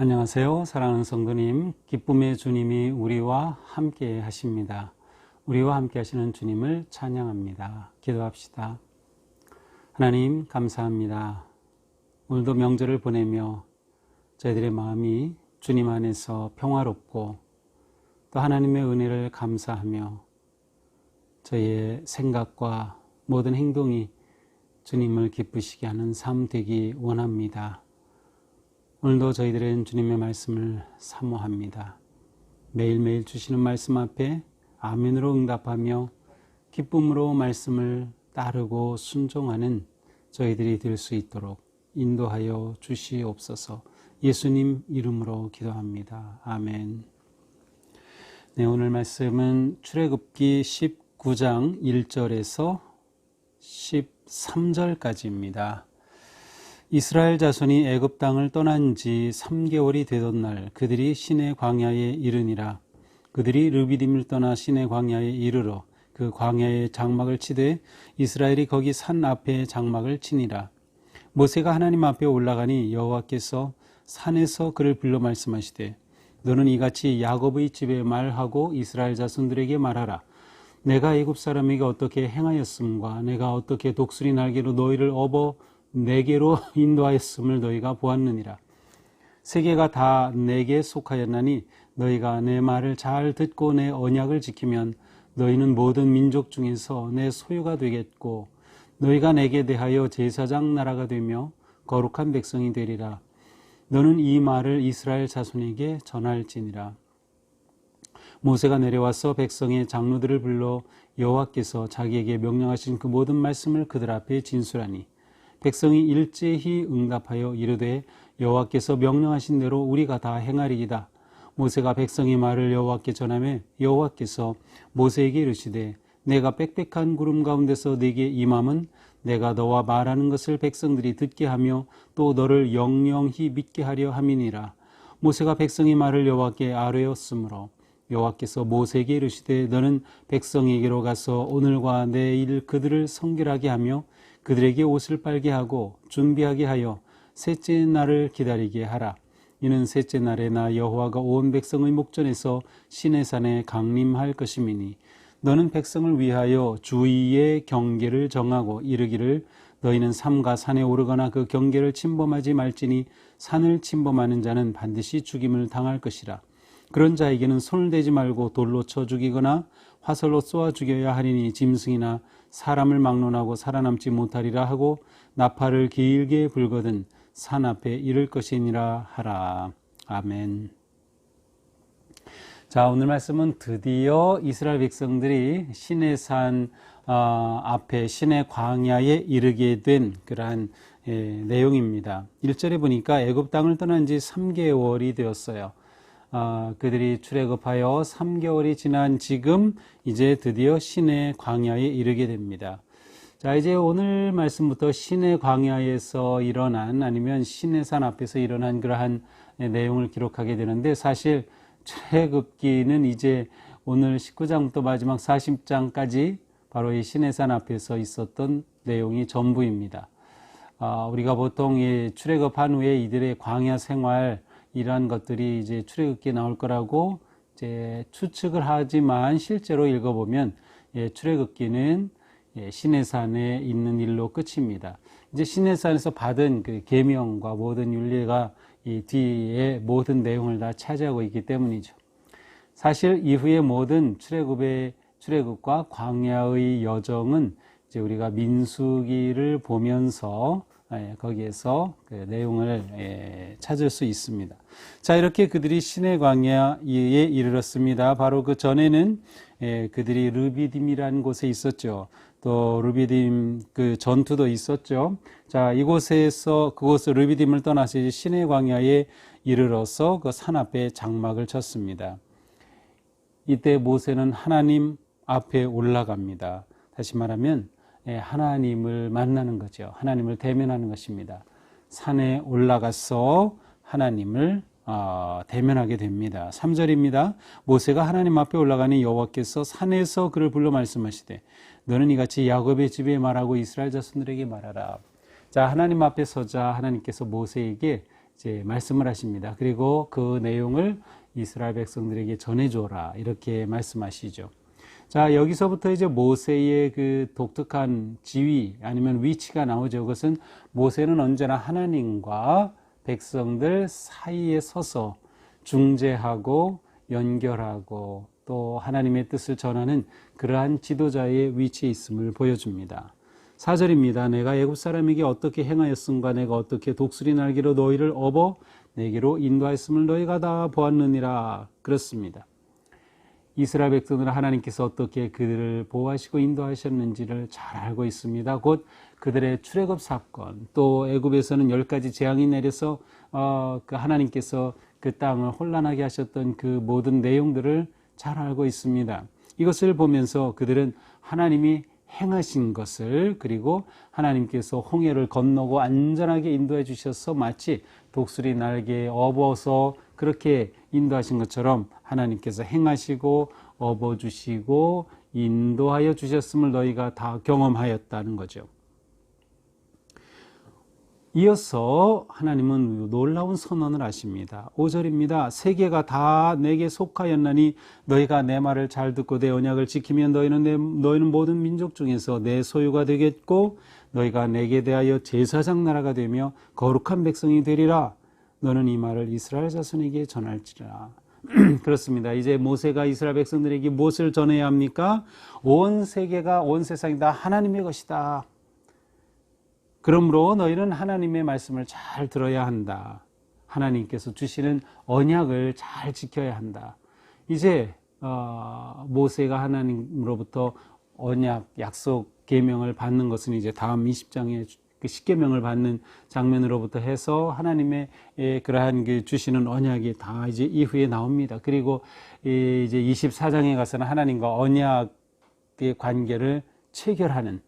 안녕하세요. 사랑하는 성도님, 기쁨의 주님이 우리와 함께 하십니다. 우리와 함께 하시는 주님을 찬양합니다. 기도합시다. 하나님 감사합니다. 오늘도 명절을 보내며 저희들의 마음이 주님 안에서 평화롭고 또 하나님의 은혜를 감사하며 저희의 생각과 모든 행동이 주님을 기쁘시게 하는 삶 되기 원합니다. 오늘도 저희들은 주님의 말씀을 사모합니다. 매일매일 주시는 말씀 앞에 아멘으로 응답하며 기쁨으로 말씀을 따르고 순종하는 저희들이 될 수 있도록 인도하여 주시옵소서. 예수님 이름으로 기도합니다. 아멘. 네, 오늘 말씀은 출애굽기 19장 1절에서 13절까지입니다. 이스라엘 자손이 애굽 땅을 떠난 지 3개월이 되던 날 그들이 시내 광야에 이르니라. 그들이 르비딤을 떠나 시내 광야에 이르러 그 광야에 장막을 치되 이스라엘이 거기 산 앞에 장막을 치니라. 모세가 하나님 앞에 올라가니 여호와께서 산에서 그를 불러 말씀하시되 너는 이같이 야곱의 집에 말하고 이스라엘 자손들에게 말하라. 내가 애굽 사람에게 어떻게 행하였음과 내가 어떻게 독수리 날개로 너희를 업어 내게로 인도하였음을 너희가 보았느니라. 세계가 다 내게 속하였나니 너희가 내 말을 잘 듣고 내 언약을 지키면 너희는 모든 민족 중에서 내 소유가 되겠고 너희가 내게 대하여 제사장 나라가 되며 거룩한 백성이 되리라. 너는 이 말을 이스라엘 자손에게 전할지니라. 모세가 내려와서 백성의 장로들을 불러 여호와께서 자기에게 명령하신 그 모든 말씀을 그들 앞에 진술하니 백성이 일제히 응답하여 이르되 여호와께서 명령하신 대로 우리가 다 행하리이다. 모세가 백성의 말을 여호와께 전하매 여호와께서 모세에게 이르시되 내가 빽빽한 구름 가운데서 네게 임함은 내가 너와 말하는 것을 백성들이 듣게 하며 또 너를 영영히 믿게 하려 함이니라. 모세가 백성의 말을 여호와께 아뢰었으므로 여호와께서 모세에게 이르시되 너는 백성에게로 가서 오늘과 내일 그들을 성결하게 하며 그들에게 옷을 빨게 하고 준비하게 하여 셋째 날을 기다리게 하라. 이는 셋째 날에 나 여호와가 온 백성의 목전에서 시내산에 강림할 것임이니 너는 백성을 위하여 주의의 경계를 정하고 이르기를 너희는 삼가 산에 오르거나 그 경계를 침범하지 말지니 산을 침범하는 자는 반드시 죽임을 당할 것이라. 그런 자에게는 손을 대지 말고 돌로 쳐 죽이거나 화살로 쏘아 죽여야 하리니 짐승이나 사람을 막론하고 살아남지 못하리라 하고 나팔을 길게 불거든 산 앞에 이를 것이니라 하라. 아멘. 자, 오늘 말씀은 드디어 이스라엘 백성들이 시내산 앞에 시내 광야에 이르게 된 그러한 내용입니다. 1절에 보니까 애굽 땅을 떠난 지 3개월이 되었어요. 그들이 출애굽하여 3개월이 지난 지금 이제 드디어 시내 광야에 이르게 됩니다. 자, 이제 오늘 말씀부터 시내 광야에서 일어난 아니면 시내산 앞에서 일어난 그러한 내용을 기록하게 되는데 사실 출애굽기는 이제 오늘 19장부터 마지막 40장까지 바로 이 시내산 앞에서 있었던 내용이 전부입니다. 우리가 보통 이 출애굽한 후에 이들의 광야 생활 이러한 것들이 이제 출애굽기에 나올 거라고 이제 추측을 하지만 실제로 읽어보면 출애굽기는 시내산에 있는 일로 끝입니다. 이제 시내산에서 받은 그 계명과 모든 윤리가 이 뒤에 모든 내용을 다 차지하고 있기 때문이죠. 사실 이후의 모든 출애굽과 광야의 여정은 이제 우리가 민수기를 보면서 거기에서 그 내용을 찾을 수 있습니다. 자, 이렇게 그들이 시내 광야에 이르렀습니다. 바로 그 전에는 그들이 르비딤이라는 곳에 있었죠. 또 르비딤 그 전투도 있었죠. 자, 그곳을 르비딤을 떠나서 시내 광야에 이르러서 그 산 앞에 장막을 쳤습니다. 이때 모세는 하나님 앞에 올라갑니다. 다시 말하면 하나님을 만나는 거죠. 하나님을 대면하는 것입니다. 산에 올라가서 하나님을 대면하게 됩니다. 3절입니다. 모세가 하나님 앞에 올라가니 여호와께서 산에서 그를 불러 말씀하시되 너는 이같이 야곱의 집에 말하고 이스라엘 자손들에게 말하라. 자, 하나님 앞에 서자 하나님께서 모세에게 이제 말씀을 하십니다. 그리고 그 내용을 이스라엘 백성들에게 전해줘라 이렇게 말씀하시죠. 자, 여기서부터 이제 모세의 그 독특한 지위 아니면 위치가 나오죠. 그것은 모세는 언제나 하나님과 백성들 사이에 서서 중재하고 연결하고 또 하나님의 뜻을 전하는 그러한 지도자의 위치에 있음을 보여줍니다. 4절입니다. 내가 애굽 사람에게 어떻게 행하였음과 내가 어떻게 독수리 날개로 너희를 업어 내게로 인도하였음을 너희가 다 보았느니라. 그렇습니다. 이스라엘 백성들은 하나님께서 어떻게 그들을 보호하시고 인도하셨는지를 잘 알고 있습니다. 곧 그들의 출애굽 사건, 또 애굽에서는 10가지 재앙이 내려서 그 하나님께서 그 땅을 혼란하게 하셨던 그 모든 내용들을 잘 알고 있습니다. 이것을 보면서 그들은 하나님이 행하신 것을, 그리고 하나님께서 홍해를 건너고 안전하게 인도해 주셔서 마치 독수리 날개에 업어서 그렇게 인도하신 것처럼 하나님께서 행하시고 업어주시고 인도하여 주셨음을 너희가 다 경험하였다는 거죠. 이어서 하나님은 놀라운 선언을 하십니다. 5절입니다. 세계가 다 내게 속하였나니 너희가 내 말을 잘 듣고 내 언약을 지키면 너희는 모든 민족 중에서 내 소유가 되겠고 너희가 내게 대하여 제사장 나라가 되며 거룩한 백성이 되리라. 너는 이 말을 이스라엘 자손에게 전할지라. 그렇습니다. 이제 모세가 이스라엘 백성들에게 무엇을 전해야 합니까? 온 세계가, 온 세상이 다 하나님의 것이다. 그러므로 너희는 하나님의 말씀을 잘 들어야 한다. 하나님께서 주시는 언약을 잘 지켜야 한다. 이제 모세가 하나님으로부터 언약, 약속, 계명을 받는 것은 이제 다음 20장에 그 십계명을 받는 장면으로부터 해서 하나님의 그러한 그 주시는 언약이 다 이제 이후에 나옵니다. 그리고 이제 24장에 가서는 하나님과 언약의 관계를 체결하는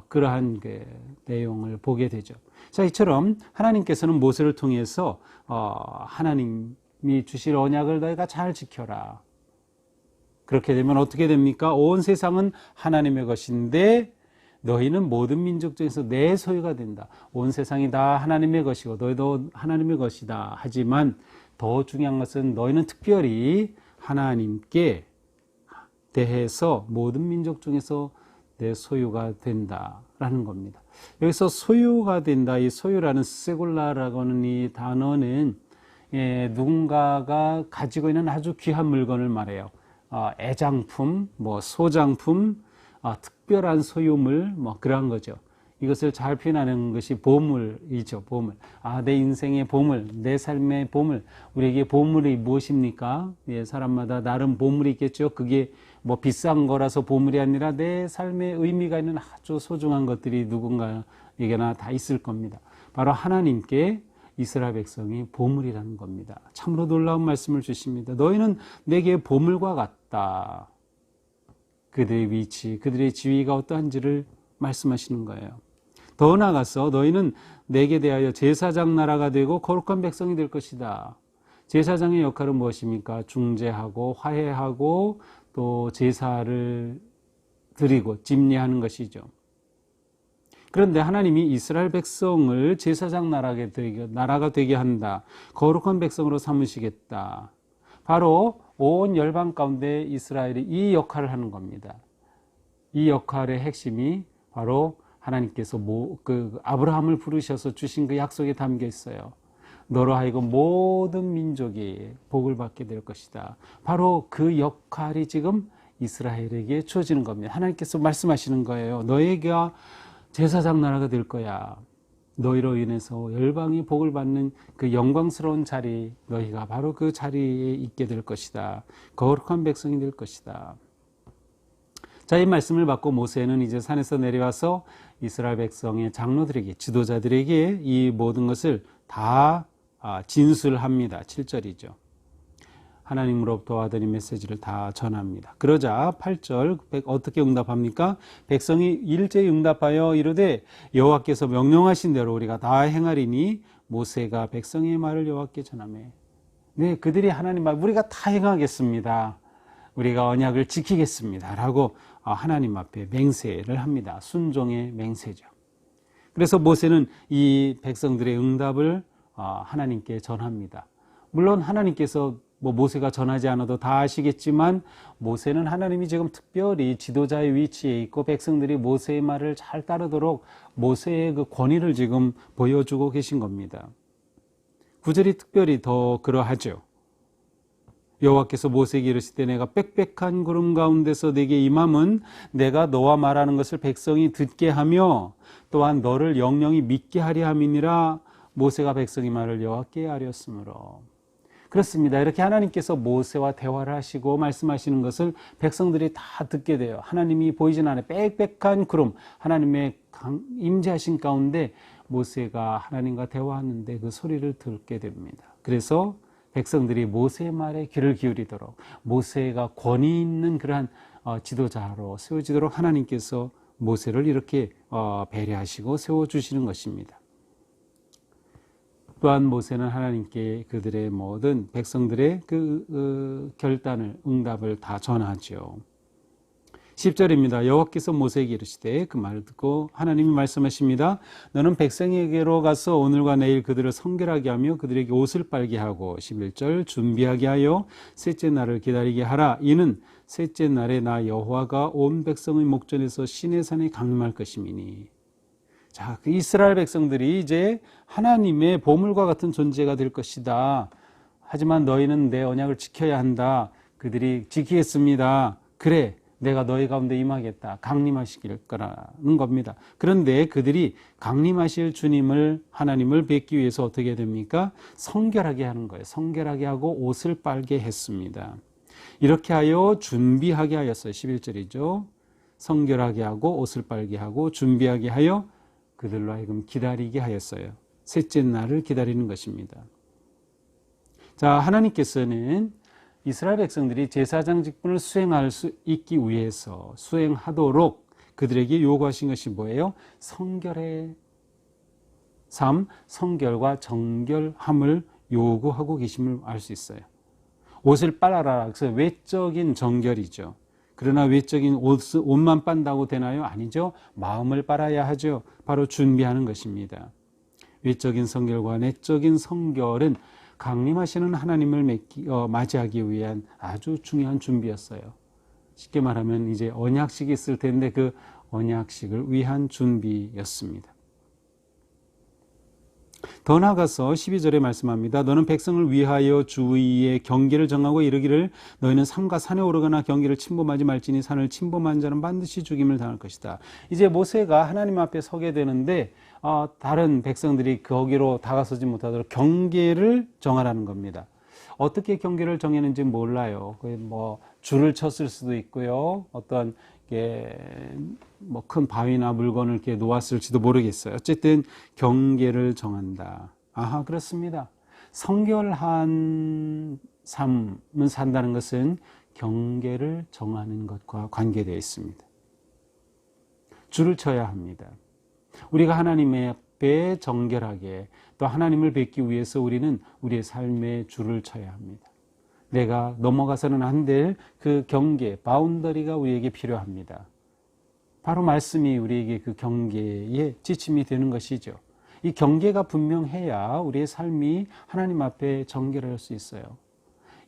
그러한 그 내용을 보게 되죠. 자, 이처럼 하나님께서는 모세를 통해서 하나님이 주실 언약을 너희가 잘 지켜라. 그렇게 되면 어떻게 됩니까? 온 세상은 하나님의 것인데 너희는 모든 민족 중에서 내 소유가 된다. 온 세상이 다 하나님의 것이고 너희도 하나님의 것이다. 하지만 더 중요한 것은 너희는 특별히 하나님께 대해서 모든 민족 중에서 내 소유가 된다라는 겁니다. 여기서 소유가 된다, 이 소유라는 세골라라고 하는 이 단어는 누군가가 가지고 있는 아주 귀한 물건을 말해요. 애장품, 소장품, 특별한 소유물, 그런 거죠. 이것을 잘 표현하는 것이 보물이죠, 보물. 내 인생의 보물, 내 삶의 보물. 우리에게 보물이 무엇입니까? 사람마다 나름 보물이 있겠죠. 그게 비싼 거라서 보물이 아니라 내 삶에 의미가 있는 아주 소중한 것들이 누군가에게나 다 있을 겁니다. 바로 하나님께 이스라엘 백성이 보물이라는 겁니다. 참으로 놀라운 말씀을 주십니다. 너희는 내게 보물과 같다. 그들의 위치, 그들의 지위가 어떠한지를 말씀하시는 거예요. 더 나아가서 너희는 내게 대하여 제사장 나라가 되고 거룩한 백성이 될 것이다. 제사장의 역할은 무엇입니까? 중재하고 화해하고 또 제사를 드리고 집례하는 것이죠. 그런데 하나님이 이스라엘 백성을 제사장 나라가 되게 한다. 거룩한 백성으로 삼으시겠다. 바로 온 열방 가운데 이스라엘이 이 역할을 하는 겁니다. 이 역할의 핵심이 바로 하나님께서 아브라함을 부르셔서 주신 그 약속에 담겨 있어요. 너로 하여금 모든 민족이 복을 받게 될 것이다. 바로 그 역할이 지금 이스라엘에게 주어지는 겁니다. 하나님께서 말씀하시는 거예요. 너희가 제사장 나라가 될 거야. 너희로 인해서 열방이 복을 받는 그 영광스러운 자리, 너희가 바로 그 자리에 있게 될 것이다. 거룩한 백성이 될 것이다. 자, 이 말씀을 받고 모세는 이제 산에서 내려와서 이스라엘 백성의 장로들에게, 지도자들에게 이 모든 것을 다 진술합니다. 7절이죠. 하나님으로부터 하더니 메시지를 다 전합니다. 그러자 8절 어떻게 응답합니까? 백성이 일제히 응답하여 이르되 여호와께서 명령하신 대로 우리가 다 행하리니 모세가 백성의 말을 여호와께 전하며, 네, 그들이 하나님 말 우리가 다 행하겠습니다. 우리가 언약을 지키겠습니다. 라고 하나님 앞에 맹세를 합니다. 순종의 맹세죠. 그래서 모세는 이 백성들의 응답을 하나님께 전합니다. 물론 하나님께서 모세가 전하지 않아도 다 아시겠지만 모세는 하나님이 지금 특별히 지도자의 위치에 있고 백성들이 모세의 말을 잘 따르도록 모세의 그 권위를 지금 보여주고 계신 겁니다. 9절이 특별히 더 그러하죠. 여호와께서 모세에게 이르시되 내가 빽빽한 구름 가운데서 내게 임함은 내가 너와 말하는 것을 백성이 듣게 하며 또한 너를 영영이 믿게 하려 함이니라. 모세가 백성의 말을 여호와께 아뢰었으므로. 그렇습니다. 이렇게 하나님께서 모세와 대화를 하시고 말씀하시는 것을 백성들이 다 듣게 돼요. 하나님이 보이진 않아요. 빽빽한 구름, 하나님의 임재하신 가운데 모세가 하나님과 대화하는데 그 소리를 듣게 됩니다. 그래서 백성들이 모세의 말에 귀를 기울이도록 모세가 권위 있는 그러한 지도자로 세워지도록 하나님께서 모세를 이렇게 배려하시고 세워주시는 것입니다. 또한 모세는 하나님께 그들의 모든 백성들의 그 결단을, 응답을 다 전하죠. 10절입니다. 여호와께서 모세에게 이르시되, 그 말을 듣고 하나님이 말씀하십니다. 너는 백성에게로 가서 오늘과 내일 그들을 성결하게 하며 그들에게 옷을 빨게 하고 11절 준비하게 하여 셋째 날을 기다리게 하라. 이는 셋째 날에 나 여호와가 온 백성의 목전에서 시내산에 강림할 것임이니. 자, 그 이스라엘 백성들이 이제 하나님의 보물과 같은 존재가 될 것이다. 하지만 너희는 내 언약을 지켜야 한다. 그들이 지키겠습니다. 그래, 내가 너희 가운데 임하겠다. 강림하시길 거라는 겁니다. 그런데 그들이 강림하실 주님을, 하나님을 뵙기 위해서 어떻게 됩니까? 성결하게 하는 거예요. 성결하게 하고 옷을 빨게 했습니다. 이렇게 하여 준비하게 하였어요. 11절이죠. 성결하게 하고 옷을 빨게 하고 준비하게 하여 그들로 하여금 기다리게 하였어요. 셋째 날을 기다리는 것입니다. 자, 하나님께서는 이스라엘 백성들이 제사장 직분을 수행할 수 있기 위해서 수행하도록 그들에게 요구하신 것이 뭐예요? 성결의 삶, 성결과 정결함을 요구하고 계심을 알 수 있어요. 옷을 빨아라. 그래서 외적인 정결이죠. 그러나 외적인 옷만 빤다고 되나요? 아니죠. 마음을 빨아야 하죠. 바로 준비하는 것입니다. 외적인 성결과 내적인 성결은 강림하시는 하나님을 맞이하기 위한 아주 중요한 준비였어요. 쉽게 말하면 이제 언약식이 있을 텐데 그 언약식을 위한 준비였습니다. 더 나아가서 12절에 말씀합니다. 너는 백성을 위하여 주위에 경계를 정하고 이르기를 너희는 산과 산에 오르거나 경계를 침범하지 말지니 산을 침범한 자는 반드시 죽임을 당할 것이다. 이제 모세가 하나님 앞에 서게 되는데 다른 백성들이 거기로 다가서지 못하도록 경계를 정하라는 겁니다. 어떻게 경계를 정했는지 몰라요. 줄을 쳤을 수도 있고요. 어떤 큰 바위나 물건을 이렇게 놓았을지도 모르겠어요. 어쨌든 경계를 정한다. 아하, 그렇습니다. 성결한 삶을 산다는 것은 경계를 정하는 것과 관계되어 있습니다. 줄을 쳐야 합니다. 우리가 하나님 앞에 정결하게 또 하나님을 뵙기 위해서 우리는 우리의 삶에 줄을 쳐야 합니다. 내가 넘어가서는 안 될 그 경계, 바운더리가 우리에게 필요합니다. 바로 말씀이 우리에게 그 경계의 지침이 되는 것이죠. 이 경계가 분명해야 우리의 삶이 하나님 앞에 정결할 수 있어요.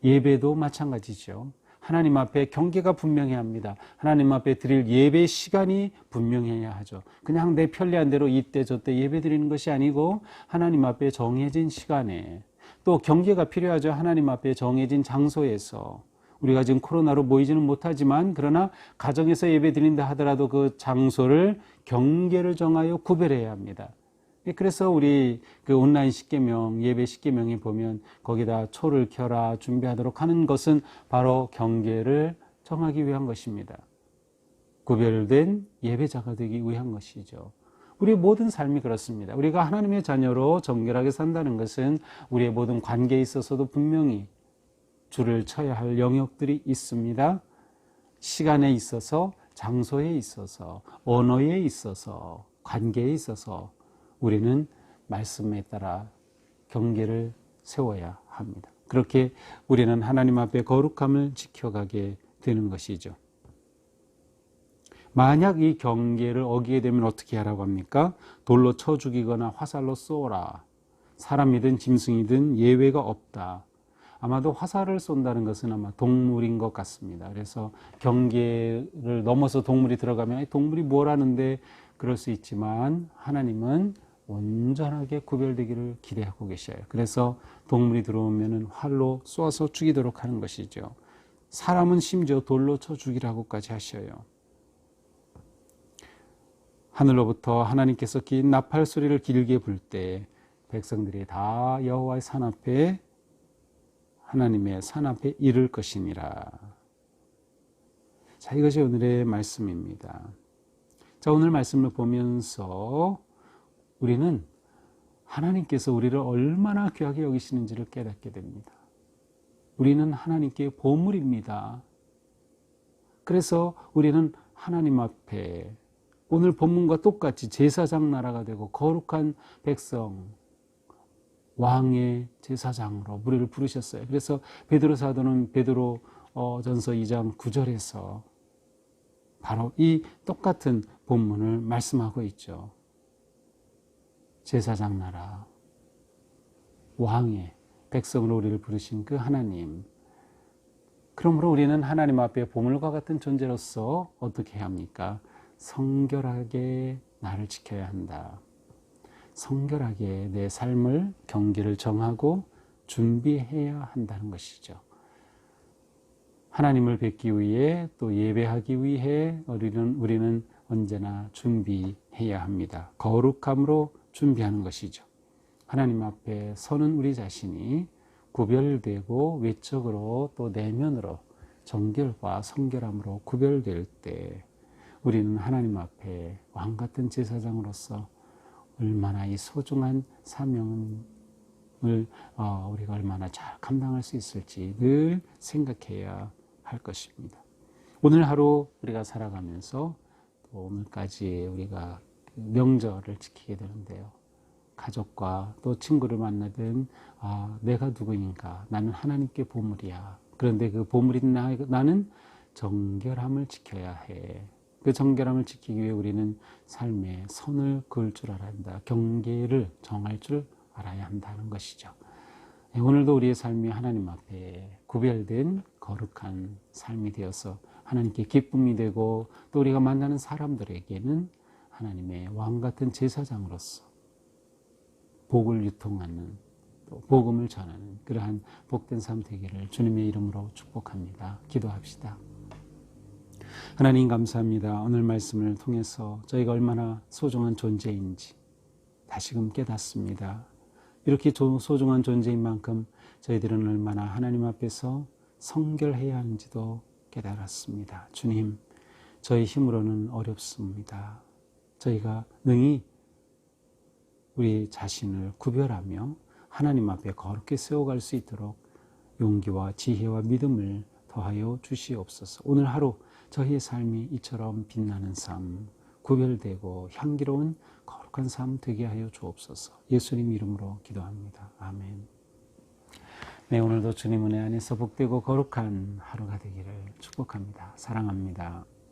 예배도 마찬가지죠. 하나님 앞에 경계가 분명해야 합니다. 하나님 앞에 드릴 예배 시간이 분명해야 하죠. 그냥 내 편리한 대로 이때 저때 예배 드리는 것이 아니고 하나님 앞에 정해진 시간에 또 경계가 필요하죠. 하나님 앞에 정해진 장소에서 우리가 지금 코로나로 모이지는 못하지만 그러나 가정에서 예배 드린다 하더라도 그 장소를 경계를 정하여 구별해야 합니다. 그래서 우리 그 온라인 십계명, 예배 십계명에 보면 거기다 초를 켜라 준비하도록 하는 것은 바로 경계를 정하기 위한 것입니다. 구별된 예배자가 되기 위한 것이죠. 우리의 모든 삶이 그렇습니다. 우리가 하나님의 자녀로 정결하게 산다는 것은 우리의 모든 관계에 있어서도 분명히 줄을 쳐야 할 영역들이 있습니다. 시간에 있어서, 장소에 있어서, 언어에 있어서, 관계에 있어서 우리는 말씀에 따라 경계를 세워야 합니다. 그렇게 우리는 하나님 앞에 거룩함을 지켜가게 되는 것이죠. 만약 이 경계를 어기게 되면 어떻게 하라고 합니까? 돌로 쳐 죽이거나 화살로 쏘라. 사람이든 짐승이든 예외가 없다. 아마도 화살을 쏜다는 것은 아마 동물인 것 같습니다. 그래서 경계를 넘어서 동물이 들어가면 동물이 뭘 하는데 그럴 수 있지만 하나님은 온전하게 구별되기를 기대하고 계셔요. 그래서 동물이 들어오면 활로 쏘아서 죽이도록 하는 것이죠. 사람은 심지어 돌로 쳐 죽이라고까지 하셔요. 하늘로부터 하나님께서 긴 나팔 소리를 길게 불 때 백성들이 다 여호와의 산 앞에 하나님의 산 앞에 이를 것이니라. 자, 이것이 오늘의 말씀입니다. 자, 오늘 말씀을 보면서 우리는 하나님께서 우리를 얼마나 귀하게 여기시는지를 깨닫게 됩니다. 우리는 하나님께 보물입니다. 그래서 우리는 하나님 앞에 오늘 본문과 똑같이 제사장 나라가 되고 거룩한 백성, 왕의 제사장으로 우리를 부르셨어요. 그래서 베드로 사도는 베드로 전서 2장 9절에서 바로 이 똑같은 본문을 말씀하고 있죠. 제사장 나라, 왕의 백성으로 우리를 부르신 그 하나님. 그러므로 우리는 하나님 앞에 보물과 같은 존재로서 어떻게 해야 합니까? 성결하게 나를 지켜야 한다. 성결하게 내 삶을 경계를 정하고 준비해야 한다는 것이죠. 하나님을 뵙기 위해 또 예배하기 위해 우리는 언제나 준비해야 합니다. 거룩함으로 준비하는 것이죠. 하나님 앞에 서는 우리 자신이 구별되고 외적으로 또 내면으로 정결과 성결함으로 구별될 때 우리는 하나님 앞에 왕같은 제사장으로서 얼마나 이 소중한 사명을 우리가 얼마나 잘 감당할 수 있을지 늘 생각해야 할 것입니다. 오늘 하루 우리가 살아가면서 또 오늘까지 우리가 명절을 지키게 되는데요. 가족과 또 친구를 만나든 내가 누구인가? 나는 하나님께 보물이야. 그런데 그 보물인 나는 정결함을 지켜야 해. 그 정결함을 지키기 위해 우리는 삶에 선을 그을 줄 알아야 한다. 경계를 정할 줄 알아야 한다는 것이죠. 오늘도 우리의 삶이 하나님 앞에 구별된 거룩한 삶이 되어서 하나님께 기쁨이 되고 또 우리가 만나는 사람들에게는 하나님의 왕같은 제사장으로서 복을 유통하는 또 복음을 전하는 그러한 복된 삶 되기를 주님의 이름으로 축복합니다. 기도합시다. 하나님 감사합니다. 오늘 말씀을 통해서 저희가 얼마나 소중한 존재인지 다시금 깨닫습니다. 이렇게 소중한 존재인 만큼 저희들은 얼마나 하나님 앞에서 성결해야 하는지도 깨달았습니다. 주님, 저희 힘으로는 어렵습니다. 저희가 능히 우리 자신을 구별하며 하나님 앞에 거룩게 세워갈 수 있도록 용기와 지혜와 믿음을 더하여 주시옵소서. 오늘 하루 저희의 삶이 이처럼 빛나는 삶, 구별되고 향기로운 거룩한 삶 되게 하여 주옵소서. 예수님 이름으로 기도합니다. 아멘. 네, 오늘도 주님 은혜 안에서 복되고 거룩한 하루가 되기를 축복합니다. 사랑합니다.